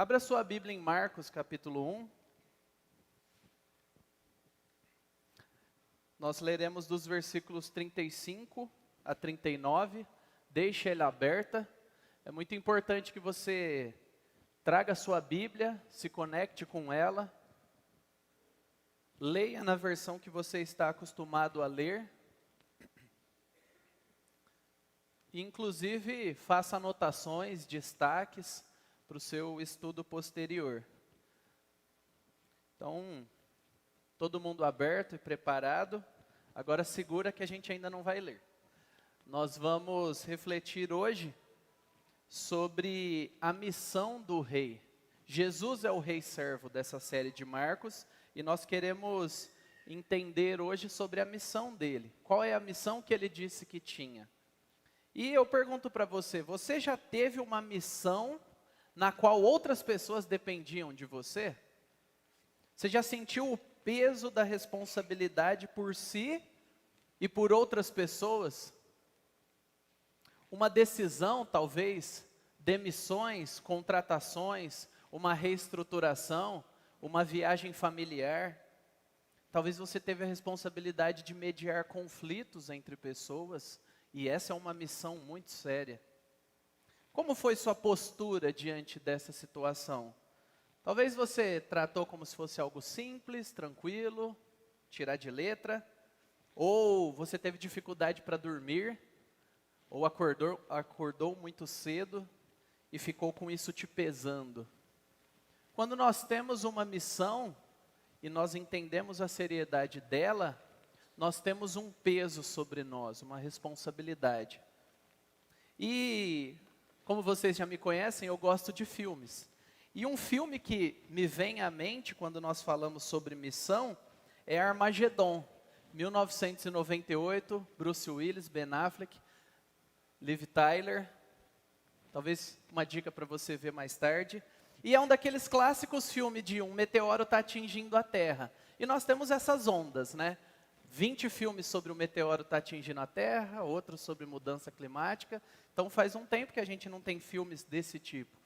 Abra sua Bíblia em Marcos, capítulo 1. Nós leremos dos versículos 35 a 39. Deixe ela aberta. É muito importante que você traga a sua Bíblia, se conecte com ela. Leia na versão que você está acostumado a ler. E, inclusive, faça anotações, destaques para o seu estudo posterior. Então, todo mundo aberto e preparado. Agora segura que a gente ainda não vai ler. Nós vamos refletir hoje sobre a missão do rei. Jesus é o rei servo dessa série de Marcos e nós queremos entender hoje sobre a missão dele. Qual é a missão que ele disse que tinha? E eu pergunto para você, você já teve uma missão na qual outras pessoas dependiam de você? Você já sentiu o peso da responsabilidade por si e por outras pessoas? Uma decisão, talvez, demissões, contratações, uma reestruturação, uma viagem familiar. Talvez você teve a responsabilidade de mediar conflitos entre pessoas, e essa é uma missão muito séria. Como foi sua postura diante dessa situação? Talvez você tratou como se fosse algo simples, tranquilo, tirar de letra, ou você teve dificuldade para dormir, ou acordou muito cedo e ficou com isso te pesando. Quando nós temos uma missão e nós entendemos a seriedade dela, nós temos um peso sobre nós, uma responsabilidade. E, como vocês já me conhecem, eu gosto de filmes. E um filme que me vem à mente quando nós falamos sobre missão é Armagedon, 1998, Bruce Willis, Ben Affleck, Liv Tyler. Talvez uma dica para você ver mais tarde. E é um daqueles clássicos filmes de um meteoro está atingindo a Terra. E nós temos essas ondas, né? 20 filmes sobre o meteoro está atingindo a Terra, outros sobre mudança climática. Então faz um tempo que a gente não tem filmes desse tipo.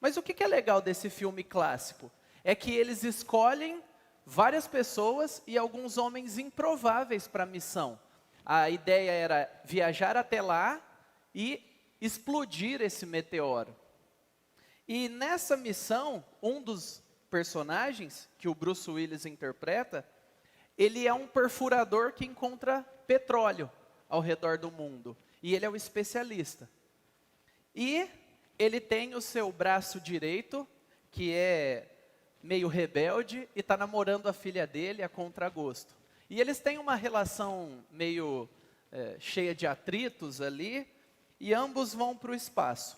Mas o que é legal desse filme clássico? É que eles escolhem várias pessoas e alguns homens improváveis para a missão. A ideia era viajar até lá e explodir esse meteoro. E nessa missão, um dos personagens, que o Bruce Willis interpreta, ele é um perfurador que encontra petróleo ao redor do mundo. E ele é o especialista. E ele tem o seu braço direito, que é meio rebelde, e está namorando a filha dele a contragosto. E eles têm uma relação meio cheia de atritos ali, e ambos vão para o espaço.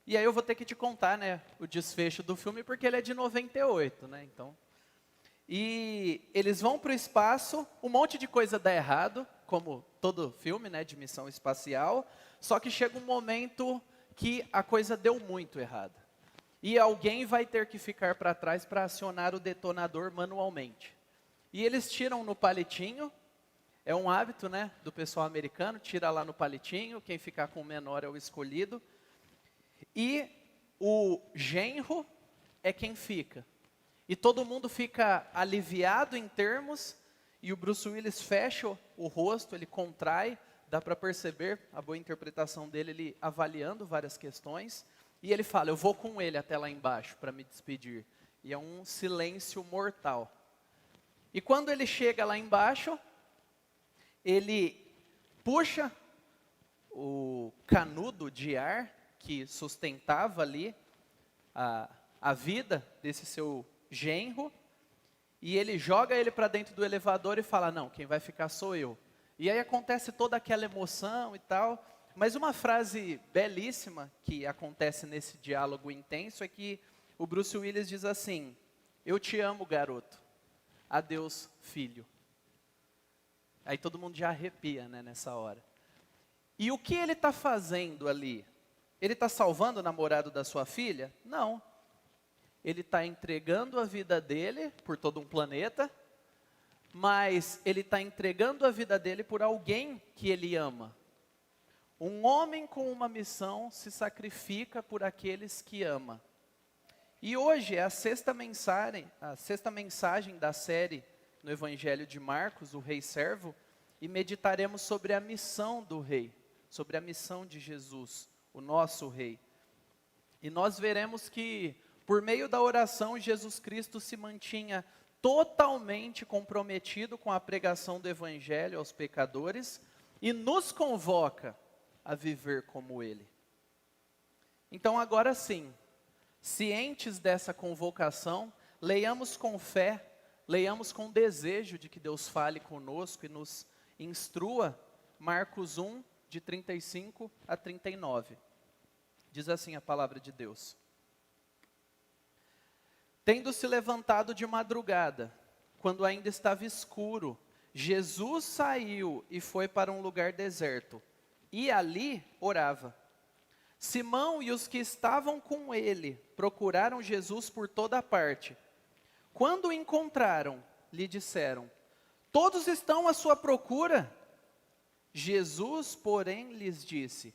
E aí eu vou ter que te contar, né, o desfecho do filme, porque ele é de 98, né, então. E eles vão para o espaço, um monte de coisa dá errado, como todo filme, né, de missão espacial, só que chega um momento que a coisa deu muito errado. E alguém vai ter que ficar para trás para acionar o detonador manualmente. E eles tiram no palitinho, é um hábito, né, do pessoal americano, tira lá no palitinho, quem ficar com o menor é o escolhido. E o genro é quem fica. E todo mundo fica aliviado em termos, e o Bruce Willis fecha o rosto, ele contrai, dá para perceber a boa interpretação dele, ele avaliando várias questões, e ele fala, eu vou com ele até lá embaixo para me despedir. E é um silêncio mortal. E quando ele chega lá embaixo, ele puxa o canudo de ar que sustentava ali a vida desse seu genro, e ele joga ele para dentro do elevador e fala, não, quem vai ficar sou eu. E aí acontece toda aquela emoção e tal, mas uma frase belíssima que acontece nesse diálogo intenso é que o Bruce Willis diz assim, eu te amo, garoto, adeus, filho. Aí todo mundo já arrepia, né, nessa hora. E o que ele está fazendo ali? Ele está salvando o namorado da sua filha? Não. Ele está entregando a vida dele por todo um planeta, mas ele está entregando a vida dele por alguém que ele ama. Um homem com uma missão se sacrifica por aqueles que ama. E hoje é a sexta mensagem da série no Evangelho de Marcos, o Rei Servo, e meditaremos sobre a missão do Rei, sobre a missão de Jesus, o nosso Rei. E nós veremos que, por meio da oração, Jesus Cristo se mantinha totalmente comprometido com a pregação do Evangelho aos pecadores e nos convoca a viver como Ele. Então agora sim, cientes dessa convocação, leiamos com fé, leiamos com desejo de que Deus fale conosco e nos instrua, Marcos 1, de 35 a 39. Diz assim a palavra de Deus. Tendo se levantado de madrugada, quando ainda estava escuro, Jesus saiu e foi para um lugar deserto, e ali orava. Simão e os que estavam com ele procuraram Jesus por toda parte. Quando o encontraram, lhe disseram: todos estão à sua procura. Jesus, porém, lhes disse: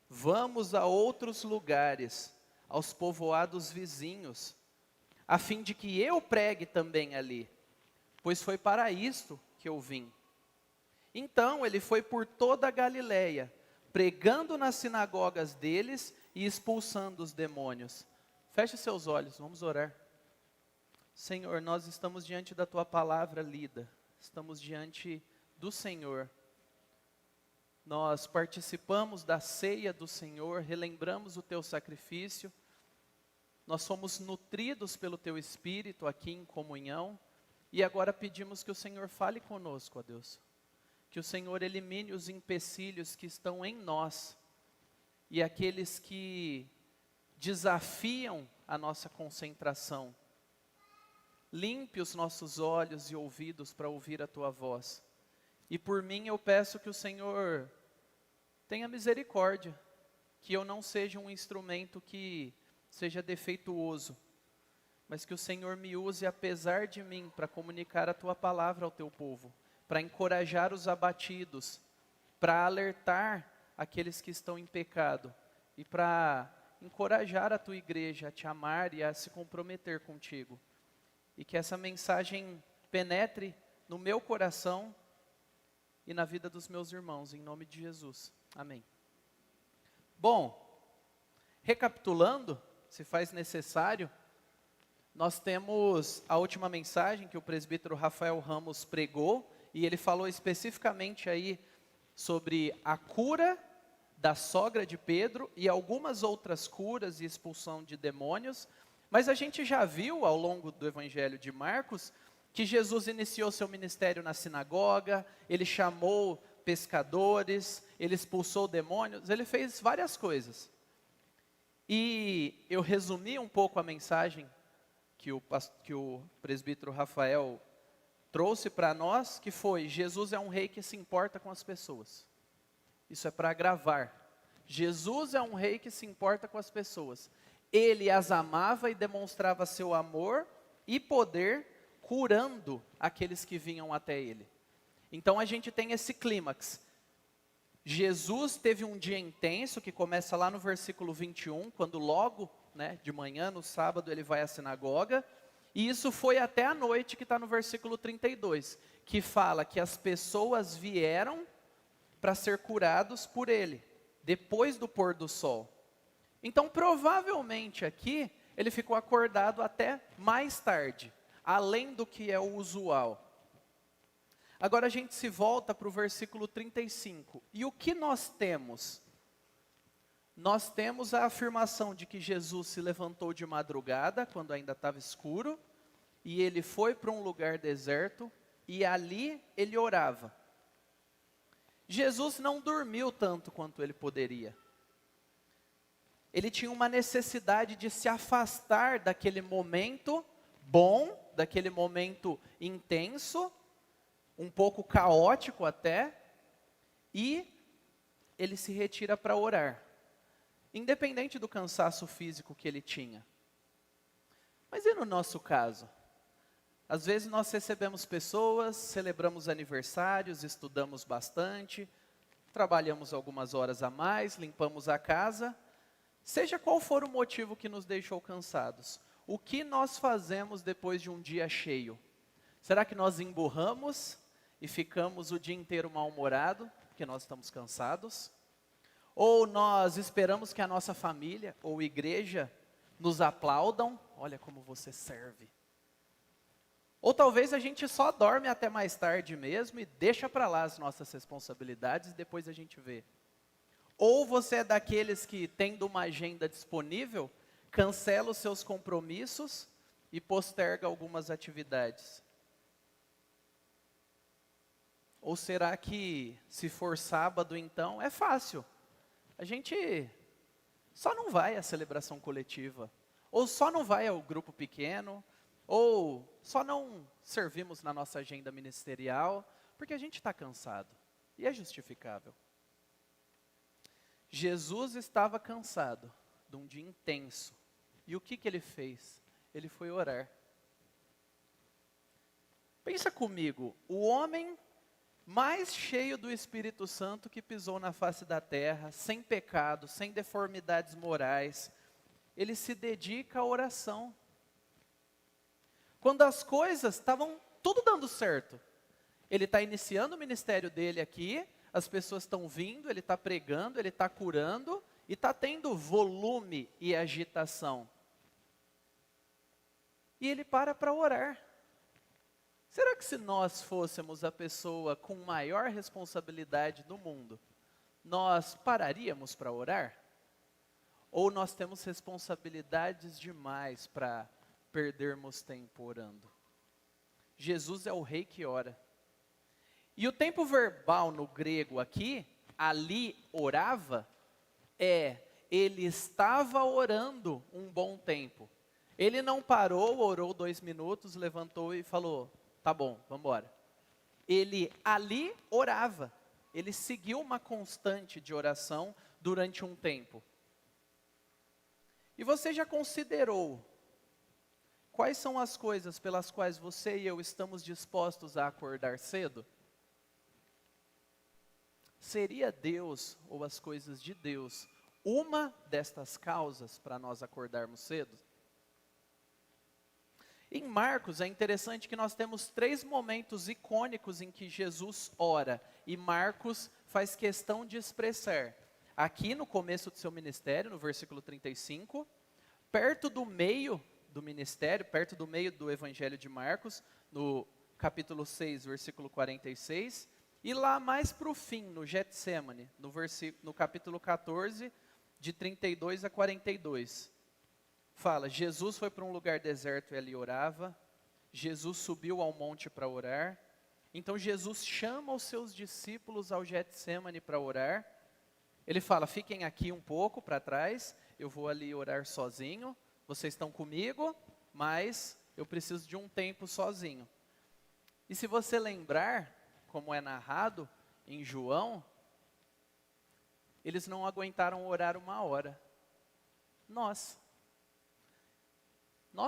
vamos a outros lugares, aos povoados vizinhos, a fim de que eu pregue também ali, pois foi para isto que eu vim. Então ele foi por toda a Galileia, pregando nas sinagogas deles e expulsando os demônios. Feche seus olhos, vamos orar. Senhor, nós estamos diante da Tua palavra lida, estamos diante do Senhor. Nós participamos da ceia do Senhor, relembramos o Teu sacrifício, nós somos nutridos pelo Teu Espírito aqui em comunhão, e agora pedimos que o Senhor fale conosco, ó Deus. Que o Senhor elimine os empecilhos que estão em nós, e aqueles que desafiam a nossa concentração. Limpe os nossos olhos e ouvidos para ouvir a Tua voz. E por mim eu peço que o Senhor tenha misericórdia, que eu não seja um instrumento que seja defeituoso, mas que o Senhor me use apesar de mim para comunicar a Tua palavra ao Teu povo, para encorajar os abatidos, para alertar aqueles que estão em pecado e para encorajar a Tua igreja a Te amar e a se comprometer contigo. E que essa mensagem penetre no meu coração e na vida dos meus irmãos, em nome de Jesus. Amém. Bom, recapitulando, se faz necessário, nós temos a última mensagem que o presbítero Rafael Ramos pregou, e ele falou especificamente aí sobre a cura da sogra de Pedro e algumas outras curas e expulsão de demônios. Mas a gente já viu ao longo do Evangelho de Marcos que Jesus iniciou seu ministério na sinagoga, ele chamou pescadores, ele expulsou demônios, ele fez várias coisas. E eu resumi um pouco a mensagem que o presbítero Rafael trouxe para nós, que foi: Jesus é um rei que se importa com as pessoas. Isso é para gravar. Jesus é um rei que se importa com as pessoas. Ele as amava e demonstrava seu amor e poder, curando aqueles que vinham até ele. Então a gente tem esse clímax. Jesus teve um dia intenso, que começa lá no versículo 21, quando logo, de manhã, no sábado, ele vai à sinagoga. E isso foi até a noite, que está no versículo 32, que fala que as pessoas vieram para ser curados por ele, depois do pôr do sol. Então, provavelmente aqui, ele ficou acordado até mais tarde, além do que é o usual. Agora a gente se volta para o versículo 35. E o que nós temos? Nós temos a afirmação de que Jesus se levantou de madrugada, quando ainda estava escuro, e ele foi para um lugar deserto, e ali ele orava. Jesus não dormiu tanto quanto ele poderia. Ele tinha uma necessidade de se afastar daquele momento bom, daquele momento intenso, um pouco caótico até, e ele se retira para orar, independente do cansaço físico que ele tinha. Mas e no nosso caso? Às vezes nós recebemos pessoas, celebramos aniversários, estudamos bastante, trabalhamos algumas horas a mais, limpamos a casa. Seja qual for o motivo que nos deixou cansados, o que nós fazemos depois de um dia cheio? Será que nós emburramos e ficamos o dia inteiro mal-humorado, porque nós estamos cansados? Ou nós esperamos que a nossa família ou igreja nos aplaudam? Olha como você serve. Ou talvez a gente só dorme até mais tarde mesmo e deixa para lá as nossas responsabilidades e depois a gente vê. Ou você é daqueles que, tendo uma agenda disponível, cancela os seus compromissos e posterga algumas atividades. Ou será que, se for sábado então, é fácil? A gente só não vai à celebração coletiva, ou só não vai ao grupo pequeno, ou só não servimos na nossa agenda ministerial, porque a gente está cansado, e é justificável. Jesus estava cansado de um dia intenso, e o que ele fez? Ele foi orar. Pensa comigo, o homem mais cheio do Espírito Santo que pisou na face da terra, sem pecado, sem deformidades morais, ele se dedica à oração. Quando as coisas estavam tudo dando certo, ele está iniciando o ministério dele aqui, as pessoas estão vindo, ele está pregando, ele está curando, e está tendo volume e agitação. E ele para orar. Será que se nós fôssemos a pessoa com maior responsabilidade do mundo, nós pararíamos para orar? Ou nós temos responsabilidades demais para perdermos tempo orando? Jesus é o rei que ora. E o tempo verbal no grego aqui, ali orava, ele estava orando um bom tempo. Ele não parou, orou 2 minutos, levantou e falou, tá bom, vamos embora. Ele ali orava, ele seguiu uma constante de oração durante um tempo. E você já considerou quais são as coisas pelas quais você e eu estamos dispostos a acordar cedo? Seria Deus ou as coisas de Deus uma destas causas para nós acordarmos cedo? Em Marcos é interessante que nós temos 3 momentos icônicos em que Jesus ora, e Marcos faz questão de expressar. Aqui no começo do seu ministério, no versículo 35, perto do meio do ministério, perto do meio do Evangelho de Marcos, no capítulo 6, versículo 46, e lá mais para o fim, no Getsêmani, no capítulo 14, de 32 a 42. Fala, Jesus foi para um lugar deserto e ali orava, Jesus subiu ao monte para orar, então Jesus chama os seus discípulos ao Getsêmani para orar, ele fala, fiquem aqui um pouco para trás, eu vou ali orar sozinho, vocês estão comigo, mas eu preciso de um tempo sozinho. E se você lembrar, como é narrado em João, eles não aguentaram orar 1 hora. Nós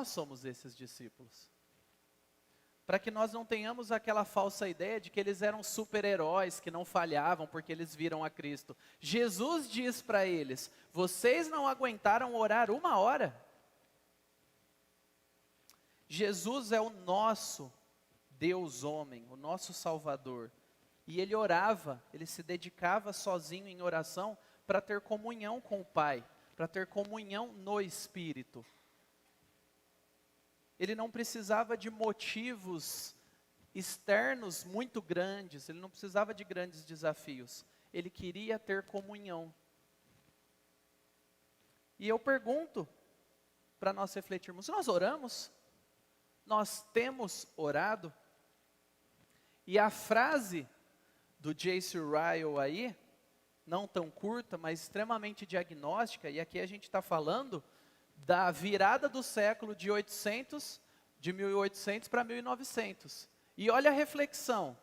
somos esses discípulos. Para que nós não tenhamos aquela falsa ideia de que eles eram super-heróis, que não falhavam porque eles viram a Cristo. Jesus diz para eles, vocês não aguentaram orar 1 hora? Jesus é o nosso Deus homem, o nosso Salvador. E ele orava, ele se dedicava sozinho em oração para ter comunhão com o Pai, para ter comunhão no Espírito. Ele não precisava de motivos externos muito grandes, ele não precisava de grandes desafios. Ele queria ter comunhão. E eu pergunto, para nós refletirmos, nós oramos? Nós temos orado? E a frase do J.C. Ryle aí, não tão curta, mas extremamente diagnóstica, e aqui a gente está falando da virada do século de 1800 para 1900. E olha a reflexão.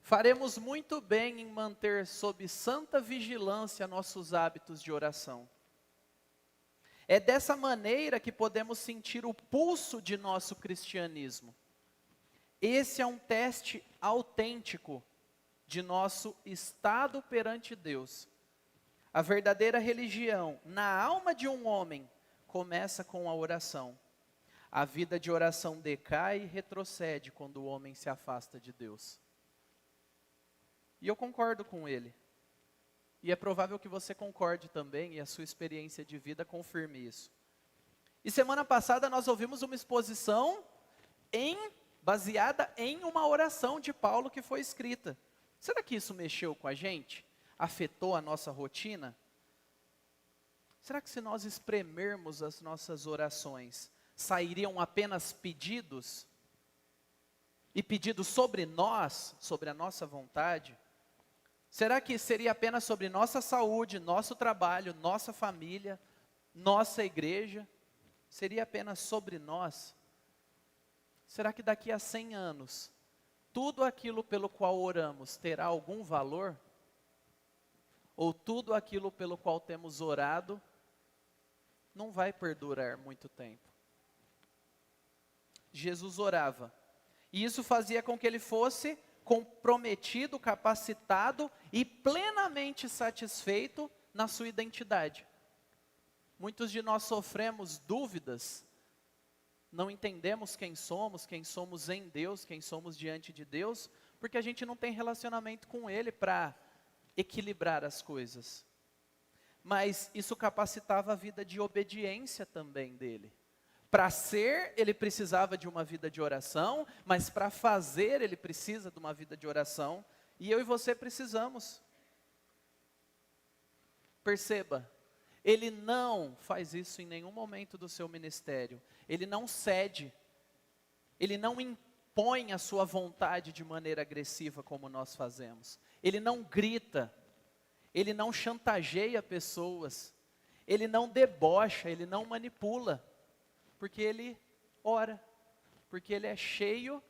Faremos muito bem em manter sob santa vigilância nossos hábitos de oração. É dessa maneira que podemos sentir o pulso de nosso cristianismo. Esse é um teste autêntico de nosso estado perante Deus. A verdadeira religião, na alma de um homem, começa com a oração. A vida de oração decai e retrocede quando o homem se afasta de Deus. E eu concordo com ele. E é provável que você concorde também, e a sua experiência de vida confirme isso. E semana passada nós ouvimos uma exposição baseada em uma oração de Paulo que foi escrita. Será que isso mexeu com a gente? Afetou a nossa rotina? Será que se nós espremermos as nossas orações, sairiam apenas pedidos? E pedidos sobre nós, sobre a nossa vontade? Será que seria apenas sobre nossa saúde, nosso trabalho, nossa família, nossa igreja? Seria apenas sobre nós? Será que daqui a 100 anos, tudo aquilo pelo qual oramos terá algum valor? Ou tudo aquilo pelo qual temos orado não vai perdurar muito tempo? Jesus orava, e isso fazia com que ele fosse comprometido, capacitado e plenamente satisfeito na sua identidade. Muitos de nós sofremos dúvidas, não entendemos quem somos em Deus, quem somos diante de Deus, porque a gente não tem relacionamento com Ele para equilibrar as coisas. Mas isso capacitava a vida de obediência também dele. Para ser, ele precisava de uma vida de oração, mas para fazer, ele precisa de uma vida de oração, e eu e você precisamos. Perceba, ele não faz isso em nenhum momento do seu ministério, ele não cede, ele não impõe a sua vontade de maneira agressiva como nós fazemos, ele não grita, ele não chantageia pessoas, ele não debocha, ele não manipula, porque ele ora, porque ele é cheio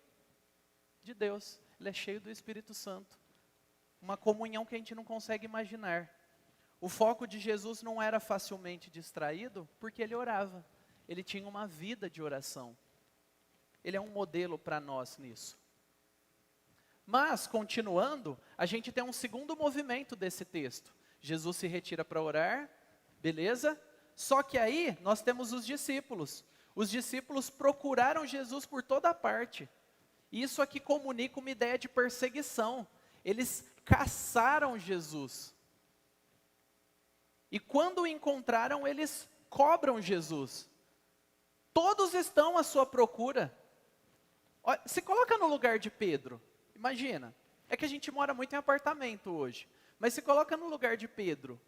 de Deus, ele é cheio do Espírito Santo, uma comunhão que a gente não consegue imaginar. O foco de Jesus não era facilmente distraído, porque ele orava, ele tinha uma vida de oração, ele é um modelo para nós nisso. Mas, continuando, a gente tem um segundo movimento desse texto. Jesus se retira para orar, beleza? Só que aí, nós temos os discípulos. Os discípulos procuraram Jesus por toda parte. Isso aqui comunica uma ideia de perseguição. Eles caçaram Jesus. E quando o encontraram, eles cobram Jesus. Todos estão à sua procura. Se coloca no lugar de Pedro. Imagina, é que a gente mora muito em apartamento hoje, mas se coloca no lugar de Pedro,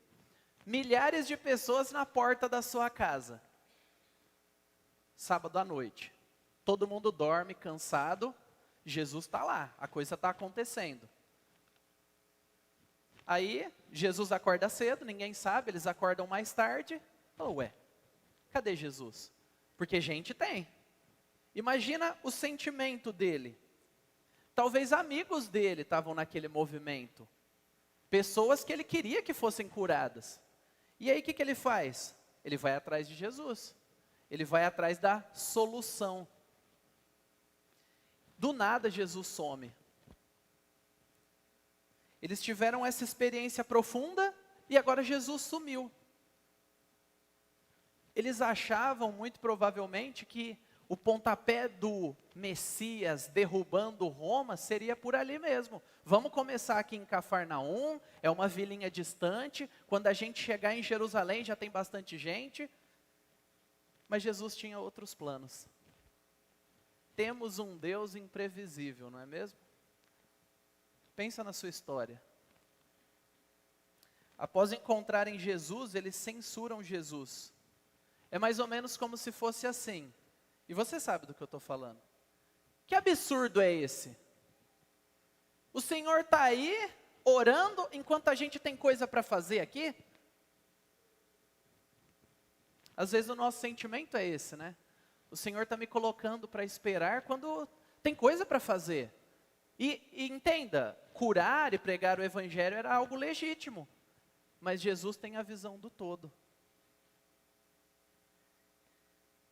milhares de pessoas na porta da sua casa, sábado à noite, todo mundo dorme, cansado, Jesus está lá, a coisa está acontecendo. Aí, Jesus acorda cedo, ninguém sabe, eles acordam mais tarde, ué, cadê Jesus? Porque gente tem. Imagina o sentimento dele. Talvez amigos dele estavam naquele movimento. Pessoas que ele queria que fossem curadas. E aí o que ele faz? Ele vai atrás de Jesus. Ele vai atrás da solução. Do nada Jesus some. Eles tiveram essa experiência profunda e agora Jesus sumiu. Eles achavam muito provavelmente que o pontapé do Messias derrubando Roma seria por ali mesmo. Vamos começar aqui em Cafarnaum, é uma vilinha distante, quando a gente chegar em Jerusalém já tem bastante gente. Mas Jesus tinha outros planos. Temos um Deus imprevisível, não é mesmo? Pensa na sua história. Após encontrarem Jesus, eles censuram Jesus. É mais ou menos como se fosse assim. E você sabe do que eu estou falando. Que absurdo é esse? O Senhor está aí, orando, enquanto a gente tem coisa para fazer aqui? Às vezes o nosso sentimento é esse, né? O Senhor está me colocando para esperar quando tem coisa para fazer. E entenda, curar e pregar o Evangelho era algo legítimo. Mas Jesus tem a visão do todo.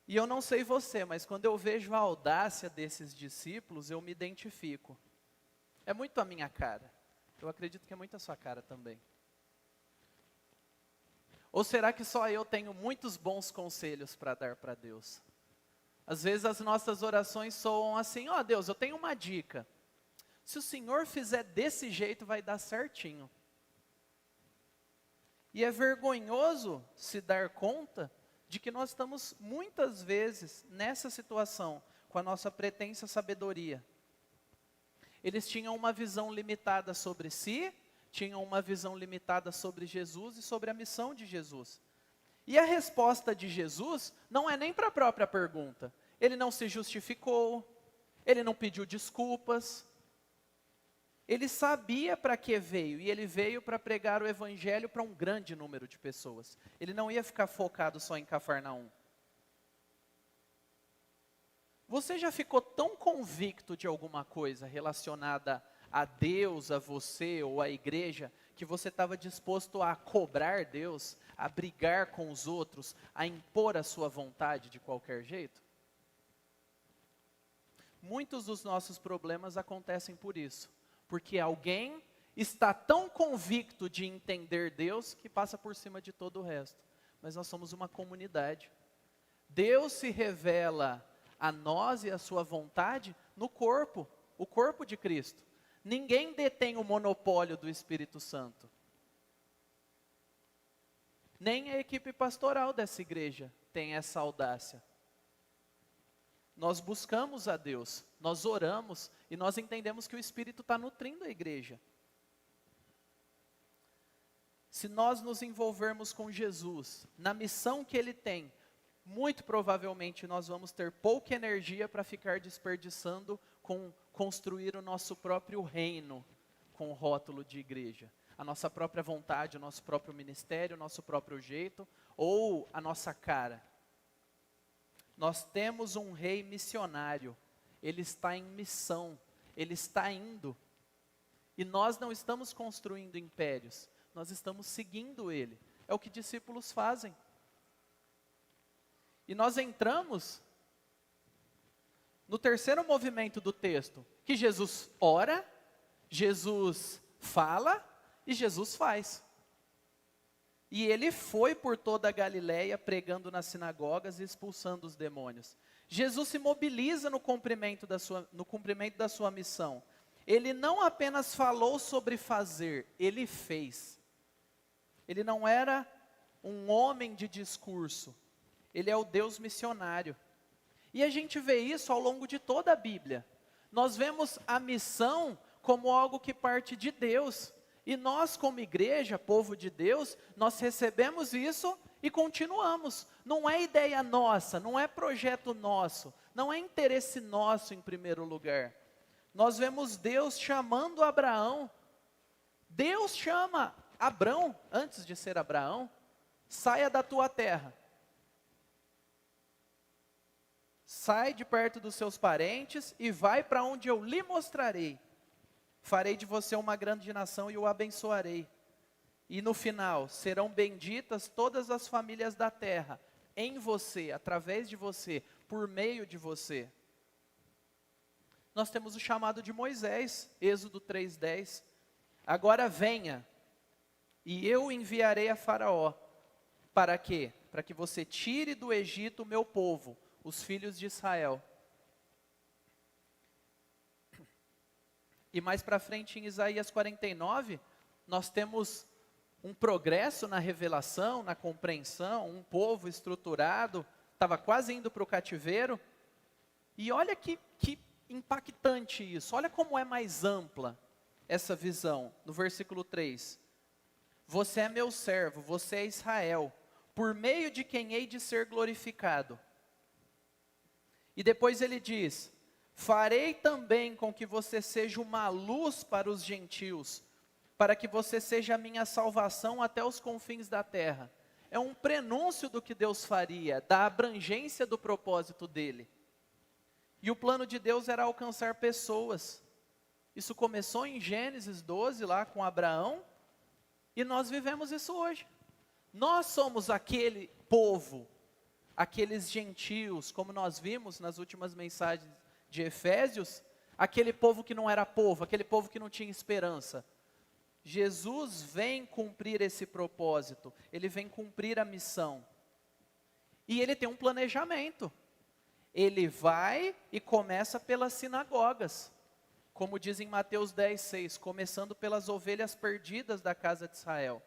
E eu não sei você, mas quando eu vejo a audácia desses discípulos, eu me identifico. É muito a minha cara. Eu acredito que é muito a sua cara também. Ou será que só eu tenho muitos bons conselhos para dar para Deus? Às vezes as nossas orações soam assim: ó Deus, eu tenho uma dica. Se o Senhor fizer desse jeito, vai dar certinho. E é vergonhoso se dar conta de que nós estamos muitas vezes nessa situação, com a nossa pretensa sabedoria. Eles tinham uma visão limitada sobre si, tinham uma visão limitada sobre Jesus e sobre a missão de Jesus. E a resposta de Jesus não é nem para a própria pergunta. Ele não se justificou, ele não pediu desculpas. Ele sabia para que veio, e ele veio para pregar o evangelho para um grande número de pessoas. Ele não ia ficar focado só em Cafarnaum. Você já ficou tão convicto de alguma coisa relacionada a Deus, a você ou à igreja, que você estava disposto a cobrar Deus, a brigar com os outros, a impor a sua vontade de qualquer jeito? Muitos dos nossos problemas acontecem por isso, porque alguém está tão convicto de entender Deus que passa por cima de todo o resto. Mas nós somos uma comunidade. Deus se revela a nós e a sua vontade no corpo, o corpo de Cristo. Ninguém detém o monopólio do Espírito Santo. Nem a equipe pastoral dessa igreja tem essa audácia. Nós buscamos a Deus, nós oramos e nós entendemos que o Espírito está nutrindo a igreja. Se nós nos envolvermos com Jesus, na missão que Ele tem, muito provavelmente nós vamos ter pouca energia para ficar desperdiçando com construir o nosso próprio reino com o rótulo de igreja. A nossa própria vontade, o nosso próprio ministério, o nosso próprio jeito ou a nossa cara. Nós temos um rei missionário, ele está em missão, ele está indo. E nós não estamos construindo impérios, nós estamos seguindo ele. É o que discípulos fazem. E nós entramos no terceiro movimento do texto, que Jesus ora, Jesus fala e Jesus faz. E ele foi por toda a Galileia pregando nas sinagogas e expulsando os demônios. Jesus se mobiliza no cumprimento da sua missão. Ele não apenas falou sobre fazer, ele fez. Ele não era um homem de discurso, ele é o Deus missionário. E a gente vê isso ao longo de toda a Bíblia. Nós vemos a missão como algo que parte de Deus. E nós, como igreja, povo de Deus, nós recebemos isso e continuamos. Não é ideia nossa, não é projeto nosso, não é interesse nosso em primeiro lugar. Nós vemos Deus chamando Abraão. Deus chama Abrão, antes de ser Abraão, saia da tua terra. Sai de perto dos seus parentes e vai para onde eu lhe mostrarei. Farei de você uma grande nação e o abençoarei. E no final, serão benditas todas as famílias da terra, em você, através de você, por meio de você. Nós temos o chamado de Moisés, Êxodo 3:10. Agora venha, e eu enviarei a Faraó. Para quê? Para que você tire do Egito o meu povo, os filhos de Israel. E mais para frente em Isaías 49, nós temos um progresso na revelação, na compreensão, um povo estruturado, estava quase indo para o cativeiro. E olha que impactante isso, olha como é mais ampla essa visão, no versículo 3. Você é meu servo, você é Israel, por meio de quem hei de ser glorificado. E depois ele diz: farei também com que você seja uma luz para os gentios, para que você seja a minha salvação até os confins da terra. É um prenúncio do que Deus faria, da abrangência do propósito dele. E o plano de Deus era alcançar pessoas. Isso começou em Gênesis 12, lá com Abraão, e nós vivemos isso hoje. Nós somos aquele povo, aqueles gentios, como nós vimos nas últimas mensagens de Efésios, aquele povo que não era povo, aquele povo que não tinha esperança. Jesus vem cumprir esse propósito, ele vem cumprir a missão. E ele tem um planejamento. Ele vai e começa pelas sinagogas, como diz em Mateus 10:6, começando pelas ovelhas perdidas da casa de Israel.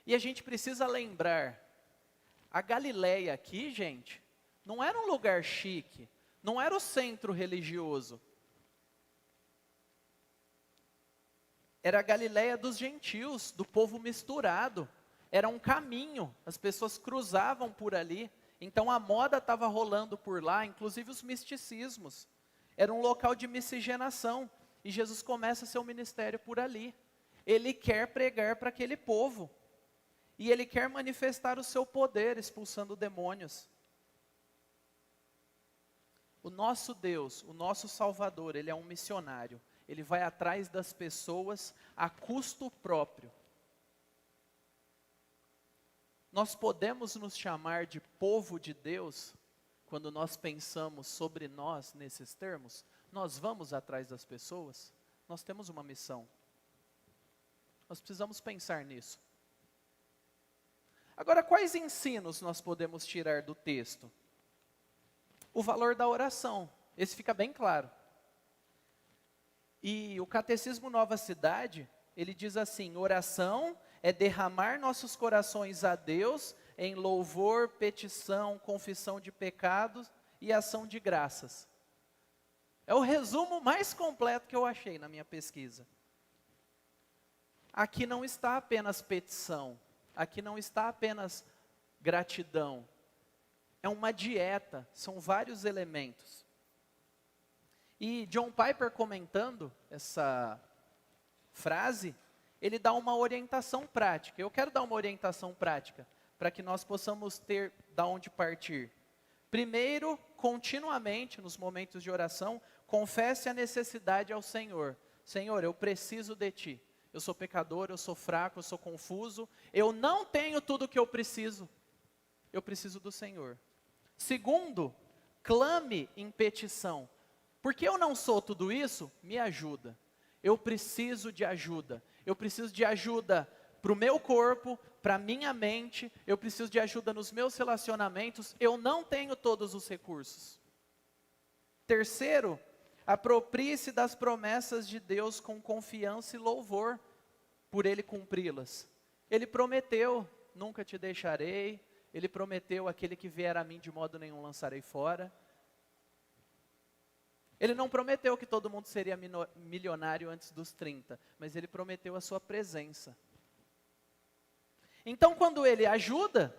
E a gente precisa lembrar, a Galileia aqui, gente, não era um lugar chique, não era o centro religioso. Era a Galileia dos gentios, do povo misturado. Era um caminho, as pessoas cruzavam por ali. Então a moda estava rolando por lá, inclusive os misticismos. Era um local de miscigenação. E Jesus começa seu ministério por ali. Ele quer pregar para aquele povo. E ele quer manifestar o seu poder, expulsando demônios. O nosso Deus, o nosso Salvador, ele é um missionário. Ele vai atrás das pessoas a custo próprio. Nós podemos nos chamar de povo de Deus quando nós pensamos sobre nós nesses termos? Nós vamos atrás das pessoas? Nós temos uma missão. Nós precisamos pensar nisso. Agora, quais ensinos nós podemos tirar do texto? O valor da oração, esse fica bem claro. E o Catecismo Nova Cidade, ele diz assim: oração é derramar nossos corações a Deus em louvor, petição, confissão de pecados e ação de graças. É o resumo mais completo que eu achei na minha pesquisa. Aqui não está apenas petição, aqui não está apenas gratidão. É uma dieta, são vários elementos. E John Piper, comentando essa frase, ele dá uma orientação prática. Eu quero dar uma orientação prática, para que nós possamos ter da onde partir. Primeiro, continuamente, nos momentos de oração, confesse a necessidade ao Senhor. Senhor, eu preciso de Ti. Eu sou pecador, eu sou fraco, eu sou confuso. Eu não tenho tudo o que eu preciso. Eu preciso do Senhor. Segundo, clame em petição. Porque eu não sou tudo isso, me ajuda. Eu preciso de ajuda. Eu preciso de ajuda para o meu corpo, para a minha mente. Eu preciso de ajuda nos meus relacionamentos. Eu não tenho todos os recursos. Terceiro, aproprie-se das promessas de Deus com confiança e louvor, por Ele cumpri-las. Ele prometeu, nunca te deixarei. Ele prometeu, aquele que vier a mim de modo nenhum lançarei fora. Ele não prometeu que todo mundo seria milionário antes dos 30, mas ele prometeu a sua presença. Então, quando ele ajuda,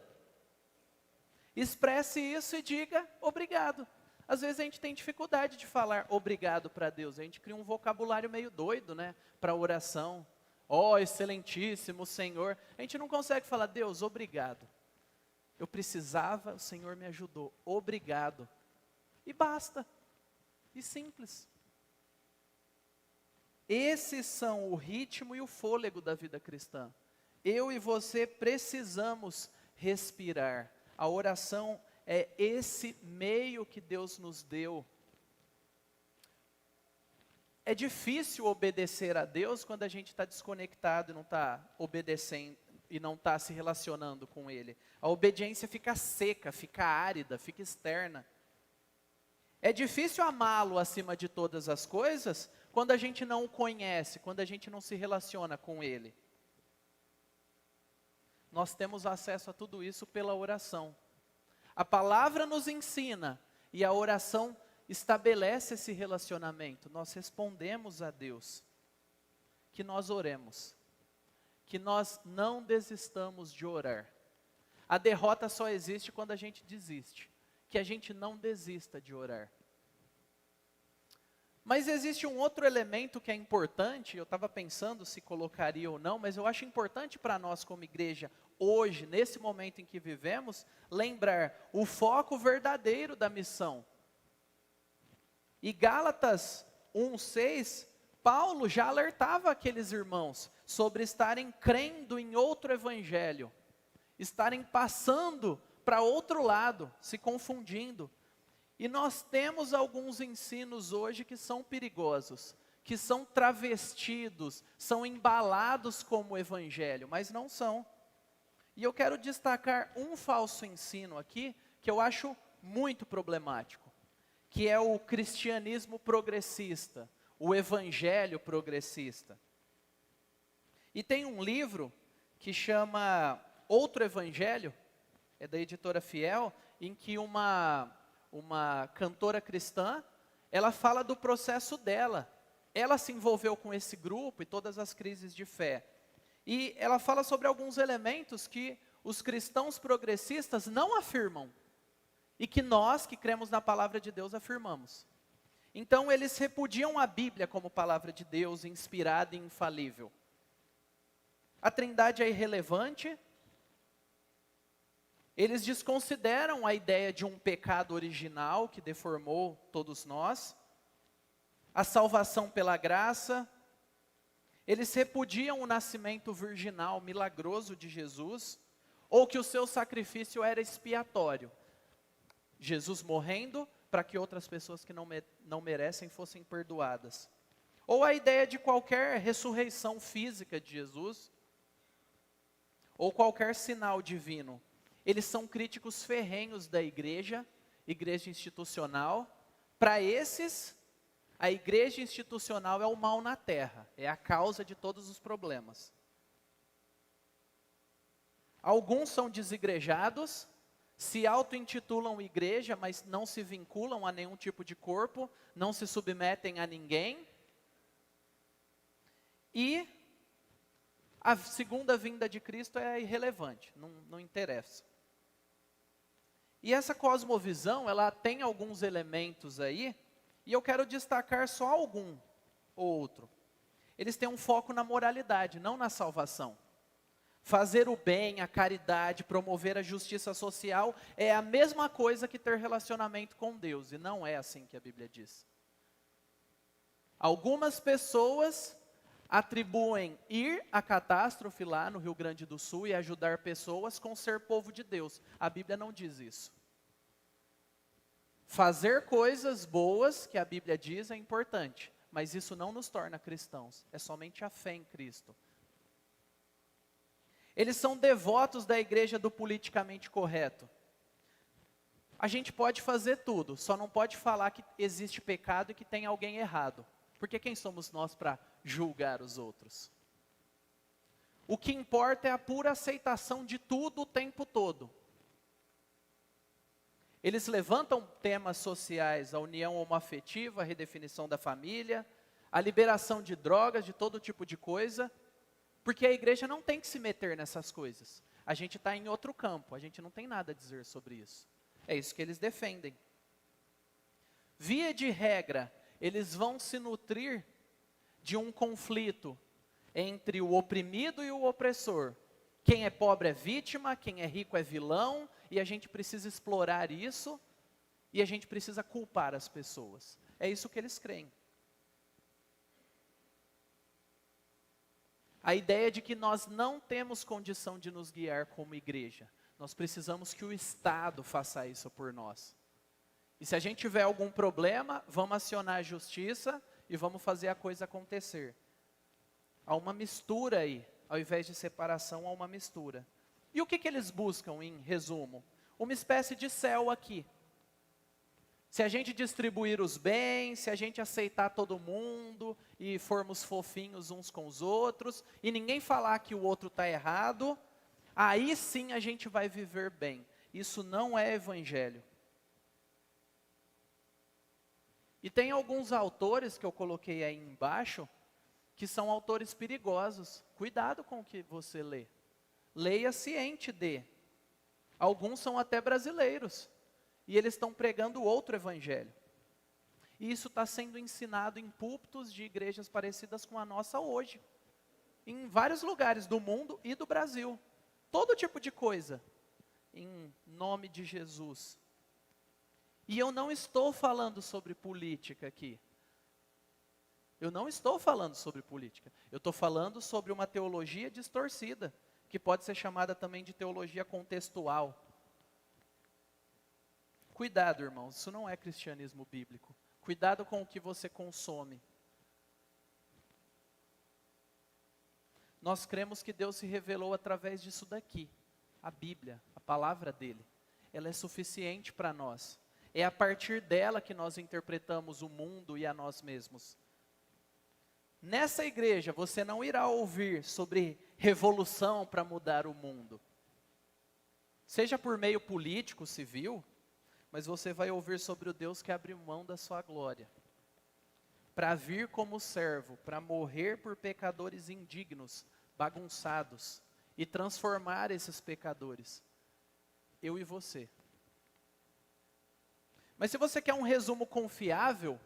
expresse isso e diga obrigado. Às vezes a gente tem dificuldade de falar obrigado para Deus. A gente cria um vocabulário meio doido, né, para oração. Ó, excelentíssimo Senhor. A gente não consegue falar, Deus, obrigado. Eu precisava, o Senhor me ajudou. Obrigado. E basta. E simples. Esses são o ritmo e o fôlego da vida cristã. Eu e você precisamos respirar. A oração é esse meio que Deus nos deu. É difícil obedecer a Deus quando a gente está desconectado e não está obedecendo e não está se relacionando com Ele. A obediência fica seca, fica árida, fica externa. É difícil amá-lo acima de todas as coisas quando a gente não o conhece, quando a gente não se relaciona com Ele. Nós temos acesso a tudo isso pela oração. A palavra nos ensina e a oração estabelece esse relacionamento. Nós respondemos a Deus. Que nós oremos. Que nós não desistamos de orar. A derrota só existe quando a gente desiste. Que a gente não desista de orar. Mas existe um outro elemento que é importante, eu estava pensando se colocaria ou não, mas eu acho importante para nós como igreja, hoje, nesse momento em que vivemos, lembrar o foco verdadeiro da missão. E Gálatas 1:6, Paulo já alertava aqueles irmãos sobre estarem crendo em outro evangelho, estarem passando para outro lado, se confundindo. E nós temos alguns ensinos hoje que são perigosos, que são travestidos, são embalados como evangelho, mas não são. E eu quero destacar um falso ensino aqui, que eu acho muito problemático, que é o cristianismo progressista, o evangelho progressista. E tem um livro que chama Outro Evangelho, é da editora Fiel, em que uma cantora cristã, ela fala do processo dela. Ela se envolveu com esse grupo e todas as crises de fé. E ela fala sobre alguns elementos que os cristãos progressistas não afirmam. E que nós, que cremos na palavra de Deus, afirmamos. Então, eles repudiam a Bíblia como palavra de Deus, inspirada e infalível. A Trindade é irrelevante. Eles desconsideram a ideia de um pecado original que deformou todos nós. A salvação pela graça. Eles repudiam o nascimento virginal milagroso de Jesus, ou que o seu sacrifício era expiatório. Jesus morrendo para que outras pessoas que não merecem fossem perdoadas. Ou a ideia de qualquer ressurreição física de Jesus, ou qualquer sinal divino. Eles são críticos ferrenhos da igreja institucional. Para esses, a igreja institucional é o mal na terra, é a causa de todos os problemas. Alguns são desigrejados, se auto-intitulam igreja, mas não se vinculam a nenhum tipo de corpo, não se submetem a ninguém. E a segunda vinda de Cristo é irrelevante, não interessa. E essa cosmovisão, ela tem alguns elementos aí, e eu quero destacar só algum ou outro. Eles têm um foco na moralidade, não na salvação. Fazer o bem, a caridade, promover a justiça social é a mesma coisa que ter relacionamento com Deus, e não é assim que a Bíblia diz. Algumas pessoas atribuem ir à catástrofe lá no Rio Grande do Sul e ajudar pessoas com ser povo de Deus. A Bíblia não diz isso. Fazer coisas boas, que a Bíblia diz, é importante, mas isso não nos torna cristãos, é somente a fé em Cristo. Eles são devotos da igreja do politicamente correto. A gente pode fazer tudo, só não pode falar que existe pecado e que tem alguém errado. Porque quem somos nós para julgar os outros? O que importa é a pura aceitação de tudo o tempo todo. Eles levantam temas sociais, a união homoafetiva, a redefinição da família, a liberação de drogas, de todo tipo de coisa, porque a igreja não tem que se meter nessas coisas. A gente está em outro campo, a gente não tem nada a dizer sobre isso. É isso que eles defendem. Via de regra, eles vão se nutrir de um conflito entre o oprimido e o opressor. Quem é pobre é vítima, quem é rico é vilão, e a gente precisa explorar isso, e a gente precisa culpar as pessoas. É isso que eles creem. A ideia de que nós não temos condição de nos guiar como igreja. Nós precisamos que o Estado faça isso por nós. E se a gente tiver algum problema, vamos acionar a justiça e vamos fazer a coisa acontecer. Há uma mistura aí, ao invés de separação, há uma mistura. E o que eles buscam, em resumo? Uma espécie de céu aqui. Se a gente distribuir os bens, se a gente aceitar todo mundo e formos fofinhos uns com os outros, e ninguém falar que o outro está errado, aí sim a gente vai viver bem. Isso não é evangelho. E tem alguns autores que eu coloquei aí embaixo, que são autores perigosos. Cuidado com o que você lê. Leia ciente de. Alguns são até brasileiros. E eles estão pregando outro evangelho. E isso está sendo ensinado em púlpitos de igrejas parecidas com a nossa hoje. Em vários lugares do mundo e do Brasil. Todo tipo de coisa. Em nome de Jesus. E eu não estou falando sobre política aqui. Eu não estou falando sobre política. Eu estou falando sobre uma teologia distorcida, que pode ser chamada também de teologia contextual. Cuidado, irmãos, isso não é cristianismo bíblico. Cuidado com o que você consome. nós cremos que Deus se revelou através disso daqui, a Bíblia, a palavra dele. Ela é suficiente para nós. É a partir dela que nós interpretamos o mundo e a nós mesmos. Nessa igreja, você não irá ouvir sobre revolução para mudar o mundo. Seja por meio político, civil, mas você vai ouvir sobre o Deus que abre mão da sua glória. Para vir como servo, para morrer por pecadores indignos, bagunçados, e transformar esses pecadores. Eu e você. Mas se você quer um resumo confiável,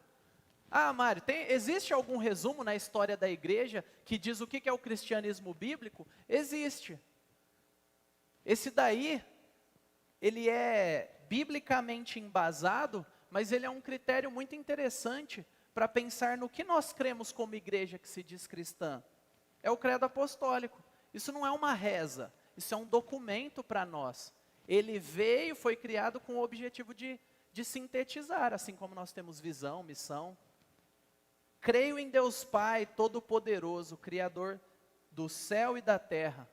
Mário, existe algum resumo na história da igreja que diz o que é o cristianismo bíblico? Existe. Esse daí, ele é biblicamente embasado, mas ele é um critério muito interessante para pensar no que nós cremos como igreja que se diz cristã. É o credo apostólico. Isso não é uma reza, isso é um documento para nós. Ele veio, foi criado com o objetivo de sintetizar, assim como nós temos visão, missão. Creio em Deus Pai Todo-Poderoso, Criador do céu e da terra.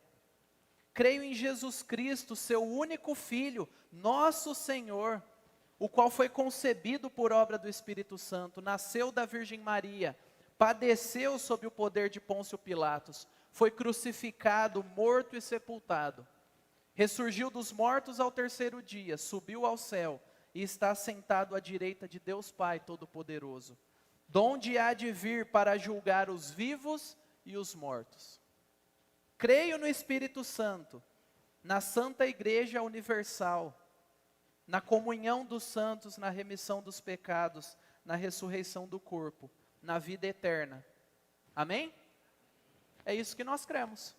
Creio em Jesus Cristo, seu único Filho, nosso Senhor, o qual foi concebido por obra do Espírito Santo, nasceu da Virgem Maria, padeceu sob o poder de Pôncio Pilatos, foi crucificado, morto e sepultado. Ressurgiu dos mortos ao terceiro dia, subiu ao céu e está sentado à direita de Deus Pai Todo-Poderoso, donde há de vir para julgar os vivos e os mortos. Creio no Espírito Santo, na Santa Igreja Universal, na comunhão dos santos, na remissão dos pecados, na ressurreição do corpo, na vida eterna. Amém? É isso que nós cremos.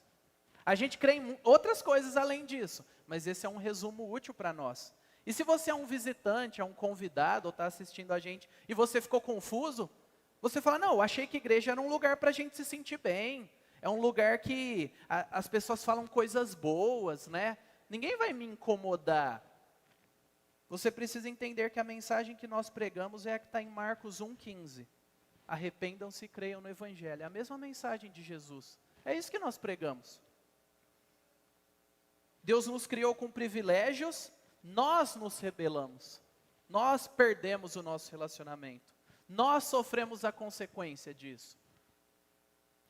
A gente crê em outras coisas além disso, mas esse é um resumo útil para nós. E se você é um visitante, é um convidado, ou está assistindo a gente, e você ficou confuso, você fala, não, eu achei que igreja era um lugar para a gente se sentir bem, é um lugar que as pessoas falam coisas boas, né? Ninguém vai me incomodar. Você precisa entender que a mensagem que nós pregamos é a que está em Marcos 1,15. Arrependam-se e creiam no Evangelho. É a mesma mensagem de Jesus. É isso que nós pregamos. Deus nos criou com privilégios, nós nos rebelamos. Nós perdemos o nosso relacionamento. Nós sofremos a consequência disso.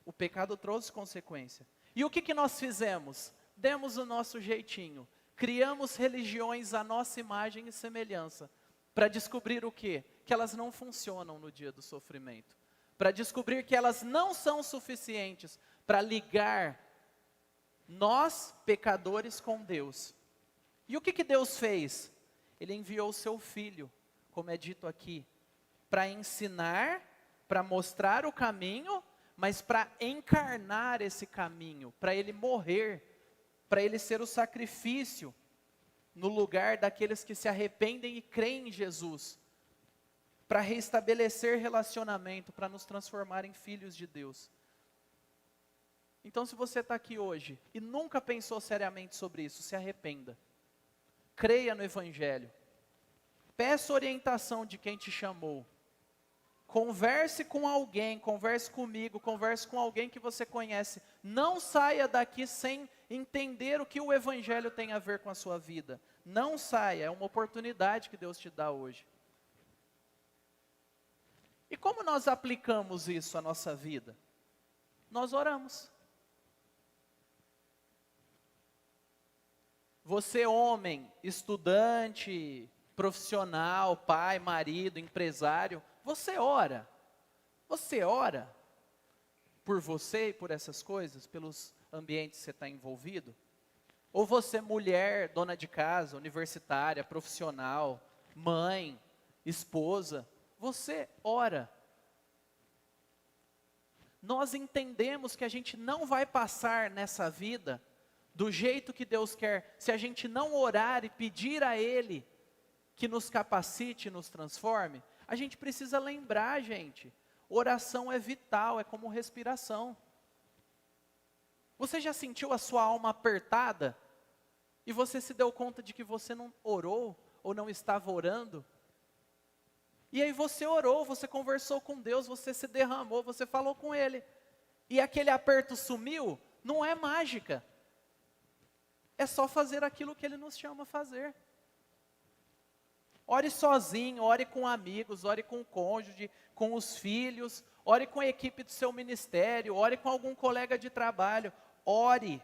O pecado trouxe consequência. E o que nós fizemos? Demos o nosso jeitinho. Criamos religiões à nossa imagem e semelhança. Para descobrir o quê? Que elas não funcionam no dia do sofrimento. Para descobrir que elas não são suficientes para ligar nós, pecadores, com Deus. E o que Deus fez? Ele enviou o seu Filho, como é dito aqui, para ensinar, para mostrar o caminho, mas para encarnar esse caminho, para ele morrer, para ele ser o sacrifício no lugar daqueles que se arrependem e creem em Jesus, para restabelecer relacionamento, para nos transformar em filhos de Deus. Então, se você está aqui hoje e nunca pensou seriamente sobre isso, se arrependa. Creia no Evangelho. Peça orientação de quem te chamou. Converse com alguém, converse comigo, converse com alguém que você conhece. Não saia daqui sem entender o que o Evangelho tem a ver com a sua vida. Não saia, é uma oportunidade que Deus te dá hoje. E como nós aplicamos isso à nossa vida? Nós oramos. Você, homem, estudante, profissional, pai, marido, empresário, você ora. Você ora por você e por essas coisas, pelos ambientes que você está envolvido? Ou você, mulher, dona de casa, universitária, profissional, mãe, esposa, você ora. Nós entendemos que a gente não vai passar nessa vida do jeito que Deus quer, se a gente não orar e pedir a Ele que nos capacite e nos transforme. A gente precisa lembrar, gente, oração é vital, é como respiração. Você já sentiu a sua alma apertada? E você se deu conta de que você não orou, ou não estava orando? E aí você orou, você conversou com Deus, você se derramou, você falou com Ele. E aquele aperto sumiu? não é mágica. É só fazer aquilo que Ele nos chama a fazer. Ore sozinho, ore com amigos, ore com o cônjuge, com os filhos, ore com a equipe do seu ministério, ore com algum colega de trabalho, ore.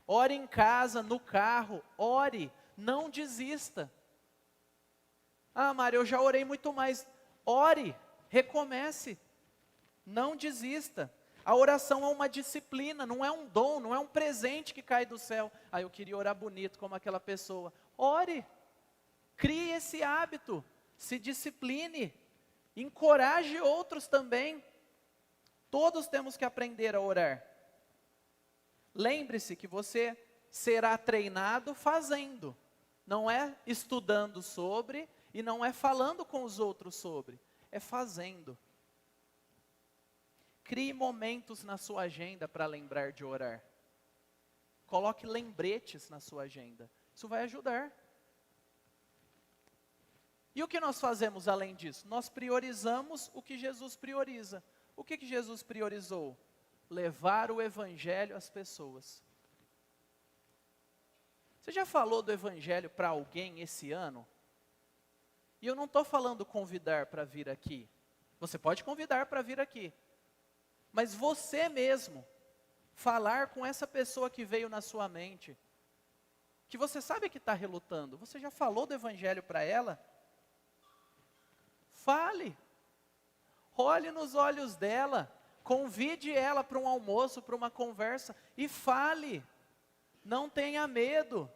Ore em casa, no carro, ore, não desista. Ah, Mário, eu já orei muito mais. Ore, recomece, não desista. A oração é uma disciplina, não é um dom, não é um presente que cai do céu. Ah, eu queria orar bonito como aquela pessoa. Ore, crie esse hábito, se discipline, encoraje outros também. Todos temos que aprender a orar. Lembre-se que você será treinado fazendo, não é estudando sobre e não é falando com os outros sobre, é fazendo. Crie momentos na sua agenda para lembrar de orar. Coloque lembretes na sua agenda, isso vai ajudar. E o que nós fazemos além disso? Nós priorizamos o que Jesus prioriza. O que Jesus priorizou? Levar o Evangelho às pessoas. Você já falou do Evangelho para alguém esse ano? E eu não estou falando convidar para vir aqui. Você pode convidar para vir aqui. Mas você mesmo, falar com essa pessoa que veio na sua mente, que você sabe que está relutando, você já falou do Evangelho para ela? Fale. Olhe nos olhos dela. Convide ela para um almoço, para uma conversa e fale. Não tenha medo.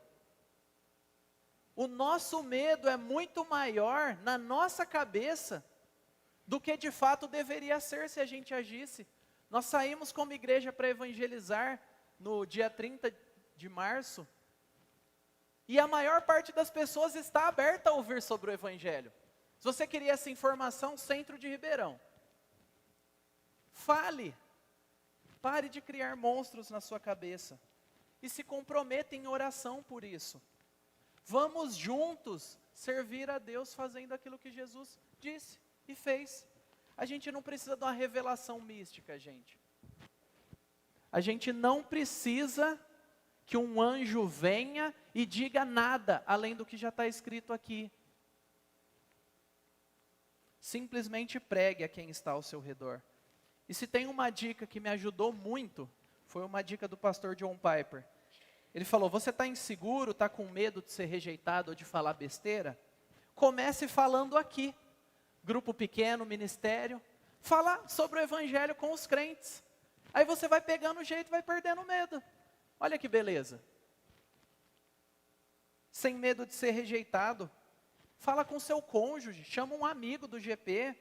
O nosso medo é muito maior na nossa cabeça do que de fato deveria ser se a gente agisse. Nós saímos como igreja para evangelizar no dia 30 de março e a maior parte das pessoas está aberta a ouvir sobre o Evangelho. Se você queria essa informação, Centro de Ribeirão. Fale, pare de criar monstros na sua cabeça e se comprometa em oração por isso. Vamos juntos servir a Deus fazendo aquilo que Jesus disse e fez. A gente não precisa de uma revelação mística, gente. A gente não precisa que um anjo venha e diga nada além do que já está escrito aqui. Simplesmente pregue a quem está ao seu redor. E se tem uma dica que me ajudou muito, foi uma dica do pastor John Piper. Ele falou, você está inseguro, está com medo de ser rejeitado ou de falar besteira? Comece falando aqui. Grupo pequeno, ministério. Falar sobre o Evangelho com os crentes. Aí você vai pegando o jeito, vai perdendo o medo. Olha que beleza. Sem medo de ser rejeitado. Fala com seu cônjuge, chama um amigo do GP.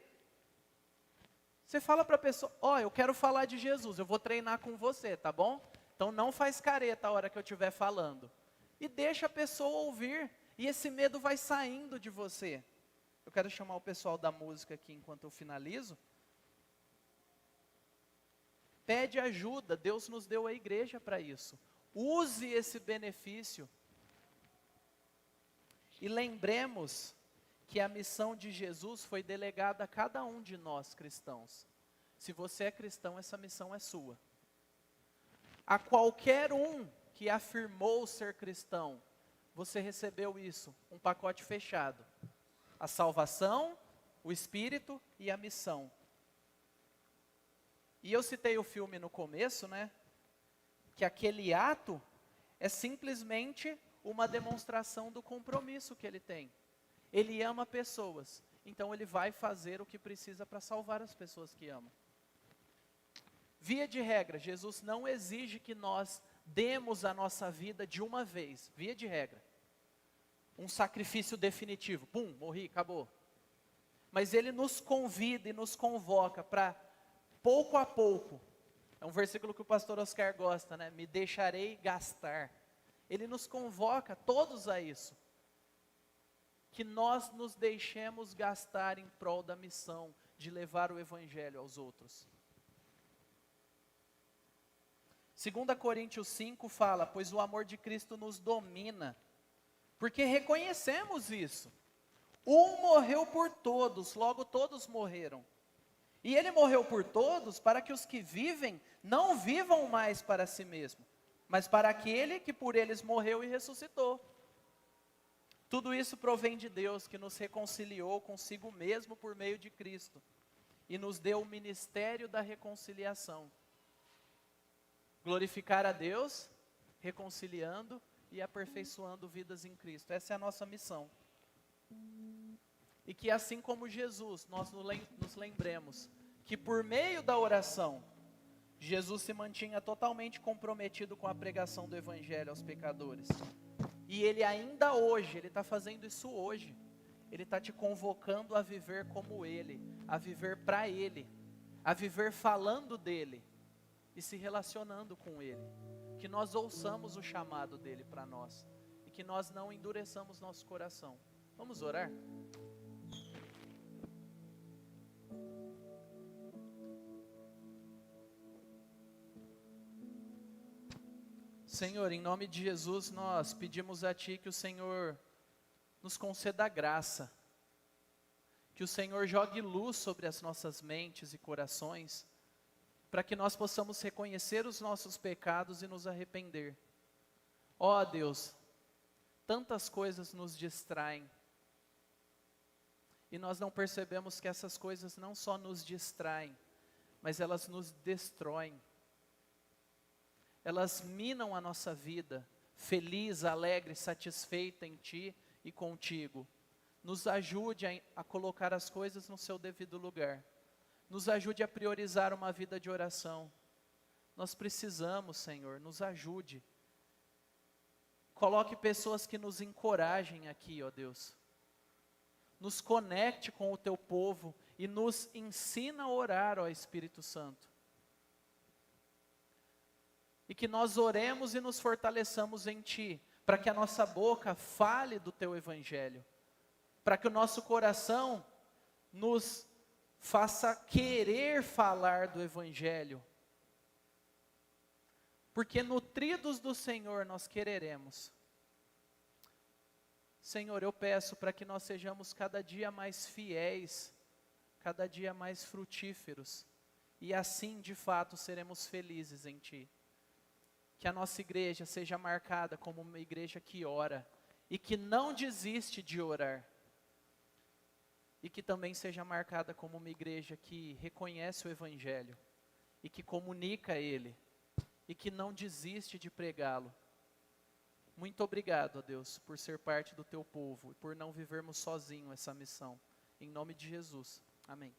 Você fala para a pessoa, eu quero falar de Jesus, eu vou treinar com você, tá bom? Então não faz careta a hora que eu estiver falando. E deixa a pessoa ouvir, e esse medo vai saindo de você. Eu quero chamar o pessoal da música aqui enquanto eu finalizo. Pede ajuda, Deus nos deu a igreja para isso. Use esse benefício. E lembremos que a missão de Jesus foi delegada a cada um de nós cristãos. Se você é cristão, essa missão é sua. A qualquer um que afirmou ser cristão, você recebeu isso, um pacote fechado. A salvação, o Espírito e a missão. E eu citei o filme no começo, né? Que aquele ato é simplesmente uma demonstração do compromisso que ele tem. Ele ama pessoas, então ele vai fazer o que precisa para salvar as pessoas que ama. Via de regra, Jesus não exige que nós demos a nossa vida de uma vez, via de regra. Um sacrifício definitivo, pum, morri, acabou. Mas ele nos convida e nos convoca para, pouco a pouco, é um versículo que o pastor Oscar gosta, né? Me deixarei gastar. Ele nos convoca todos a isso. Que nós nos deixemos gastar em prol da missão de levar o Evangelho aos outros. 2 Coríntios 5 fala, pois o amor de Cristo nos domina, porque reconhecemos isso. Um morreu por todos, logo todos morreram. E ele morreu por todos para que os que vivem não vivam mais para si mesmo, mas para aquele que por eles morreu e ressuscitou. Tudo isso provém de Deus, que nos reconciliou consigo mesmo por meio de Cristo e nos deu o ministério da reconciliação. Glorificar a Deus, reconciliando e aperfeiçoando vidas em Cristo. Essa é a nossa missão. E que assim como Jesus, nós nos lembremos que por meio da oração, Jesus se mantinha totalmente comprometido com a pregação do Evangelho aos pecadores. E Ele ainda hoje, Ele está fazendo isso hoje. Ele está te convocando a viver como Ele, a viver para Ele, a viver falando dEle e se relacionando com Ele. Que nós ouçamos o chamado dEle para nós e que nós não endureçamos nosso coração. Vamos orar? Senhor, em nome de Jesus, nós pedimos a Ti que o Senhor nos conceda graça, que o Senhor jogue luz sobre as nossas mentes e corações, para que nós possamos reconhecer os nossos pecados e nos arrepender. Ó Deus, tantas coisas nos distraem, e nós não percebemos que essas coisas não só nos distraem, mas elas nos destroem. Elas minam a nossa vida, feliz, alegre, satisfeita em Ti e contigo. Nos ajude a colocar as coisas no seu devido lugar. Nos ajude a priorizar uma vida de oração. Nós precisamos, Senhor, nos ajude. Coloque pessoas que nos encorajem aqui, ó Deus. Nos conecte com o Teu povo e nos ensina a orar, ó Espírito Santo. E que nós oremos e nos fortaleçamos em Ti, para que a nossa boca fale do Teu Evangelho, para que o nosso coração nos faça querer falar do Evangelho, porque nutridos do Senhor nós quereremos. Senhor, eu peço para que nós sejamos cada dia mais fiéis, cada dia mais frutíferos, e assim de fato seremos felizes em Ti. Que a nossa igreja seja marcada como uma igreja que ora e que não desiste de orar. E que também seja marcada como uma igreja que reconhece o Evangelho e que comunica ele e que não desiste de pregá-lo. Muito obrigado, ó Deus, por ser parte do Teu povo e por não vivermos sozinhos essa missão. Em nome de Jesus. Amém.